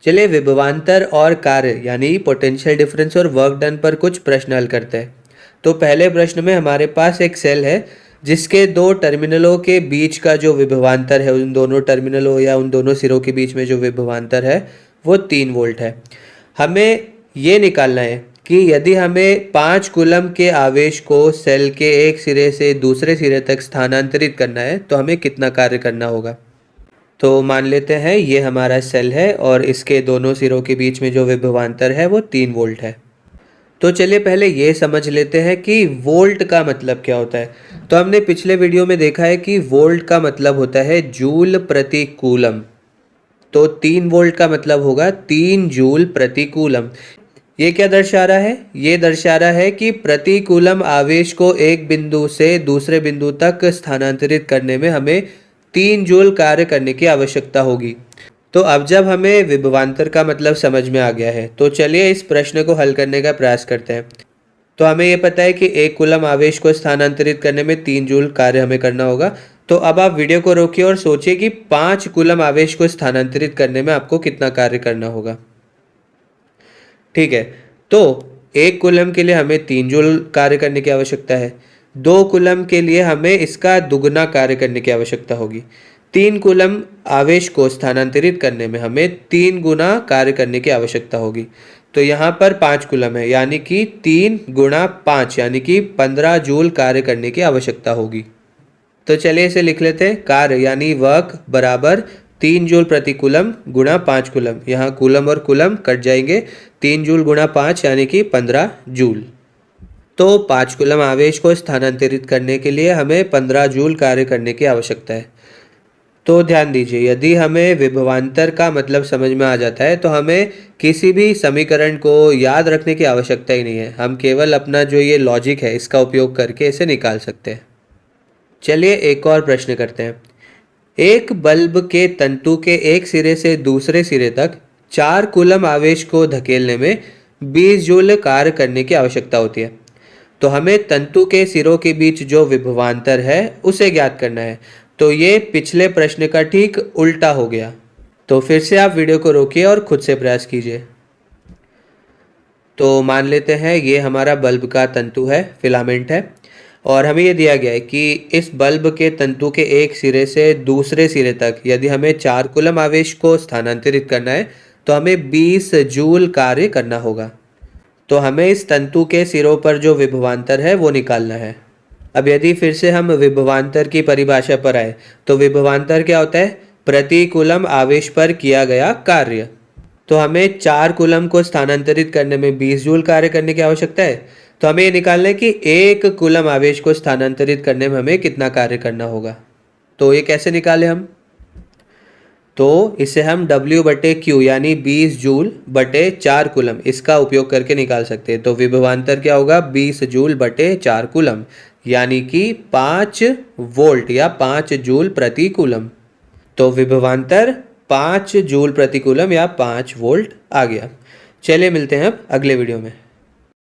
चलिए विभवांतर और कार्य यानी पोटेंशियल डिफरेंस और वर्क डन पर कुछ प्रश्न हल करते हैं। तो पहले प्रश्न में हमारे पास एक सेल है जिसके दो टर्मिनलों के बीच का जो विभवांतर है, उन दोनों टर्मिनलों या उन दोनों सिरों के बीच में जो विभवांतर है वो 3 वोल्ट है। हमें ये निकालना है कि यदि हमें 5 कूलम के आवेश को सेल के एक सिरे से दूसरे सिरे तक स्थानांतरित करना है तो हमें कितना कार्य करना होगा। तो मान लेते हैं ये हमारा सेल है और इसके दोनों सिरों के बीच में जो विभवांतर है वो 3 वोल्ट है। तो चलिए पहले ये समझ लेते हैं कि वोल्ट का मतलब क्या होता है। तो हमने पिछले वीडियो में देखा है कि वोल्ट का मतलब होता है जूल प्रति कूलम। तो 3 वोल्ट का मतलब होगा 3 जूल प्रति कूलम। ये क्या दर्शा रहा है? ये दर्शा रहा है कि प्रति कूलम आवेश को एक बिंदु से दूसरे बिंदु तक स्थानांतरित करने में हमें 3 जूल कार्य करने की आवश्यकता होगी। तो अब जब हमें विभवांतर का मतलब समझ में आ गया है तो चलिए इस प्रश्न को हल करने का प्रयास करते हैं। तो हमें ये पता है कि 1 कूलम आवेश को स्थानांतरित करने में 3 जूल कार्य हमें करना होगा। तो अब आप वीडियो को रोकिए और सोचिए कि 5 कूलम आवेश को स्थानांतरित करने में आपको कितना कार्य करना होगा। ठीक है, तो 1 कूलम के लिए हमें 3 जूल कार्य करने की आवश्यकता है। 2 कूलम के लिए हमें इसका दुगना कार्य करने की आवश्यकता होगी। 3 कूलम आवेश को स्थानांतरित करने में हमें 3 गुना कार्य करने की आवश्यकता होगी। तो यहाँ पर 5 कूलम है यानी कि 3 गुणा 5 यानी कि 15 जूल कार्य करने की आवश्यकता होगी। तो चलिए इसे लिख लेते हैं। कार्य यानी वर्क बराबर 3 जूल प्रति कूलम गुणा 5 कूलम। यहाँ कूलम और कूलम कट जाएंगे। 3 जूल गुणा 5 यानी कि 15 जूल। तो 5 कूलम आवेश को स्थानांतरित करने के लिए हमें 15 जूल कार्य करने की आवश्यकता है। तो ध्यान दीजिए, यदि हमें विभवांतर का मतलब समझ में आ जाता है तो हमें किसी भी समीकरण को याद रखने की आवश्यकता ही नहीं है। हम केवल अपना जो ये लॉजिक है इसका उपयोग करके इसे निकाल सकते हैं। चलिए एक और प्रश्न करते हैं। एक बल्ब के तंतु के एक सिरे से दूसरे सिरे तक 4 कूलम आवेश को धकेलने में 20 जूल कार्य करने की आवश्यकता होती है। तो हमें तंतु के सिरों के बीच जो विभवांतर है उसे ज्ञात करना है। तो ये पिछले प्रश्न का ठीक उल्टा हो गया। तो फिर से आप वीडियो को रोकिए और खुद से प्रयास कीजिए। तो मान लेते हैं ये हमारा बल्ब का तंतु है, फिलामेंट है, और हमें ये दिया गया है कि इस बल्ब के तंतु के एक सिरे से दूसरे सिरे तक यदि हमें 4 कूलम आवेश को स्थानांतरित करना है तो हमें 20 जूल कार्य करना होगा। तो हमें इस तंतु के सिरों पर जो विभवांतर है वो निकालना है। अब यदि फिर से हम विभवांतर की परिभाषा पर आए तो विभवांतर क्या होता है? प्रति कूलम आवेश पर किया गया कार्य। तो हमें 4 कूलम को स्थानांतरित करने में 20 जूल कार्य करने की आवश्यकता है। तो हमें ये निकालना है कि 1 कूलम आवेश को स्थानांतरित करने में हमें कितना कार्य करना होगा। तो ये कैसे निकालें हम? तो इसे हम W बटे Q यानी 20 जूल बटे 4 कूलम इसका उपयोग करके निकाल सकते हैं। तो विभवांतर क्या होगा? 20 जूल बटे 4 कूलम यानी कि 5 वोल्ट या 5 जूल प्रति कूलम। तो विभवांतर 5 जूल प्रति कूलम या 5 वोल्ट आ गया। चलिए मिलते हैं अब अगले वीडियो में।